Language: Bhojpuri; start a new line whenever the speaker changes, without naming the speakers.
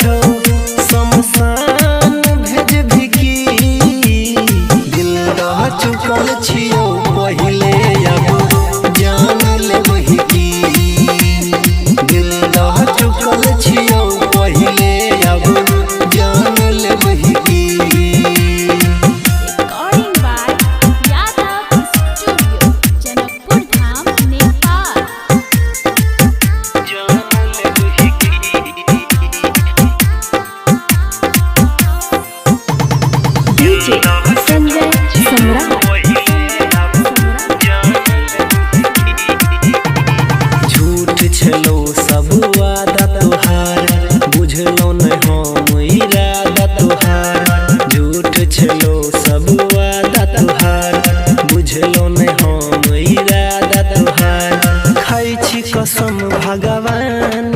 छौ शमशान भेज भी की दिल रह चुकल छियौ पहिले अब जान लेबही की दिल रह चुकल छियौ पहिले अब जान लेबही की।
संजय सम्राट
झूठ छलो सब वादा तोहार बुझलो न हम इरादा तोहार झूठ छलो सब वादा तोहार बुझलो न हम इरादा तोहार खाई छी कसम भगवान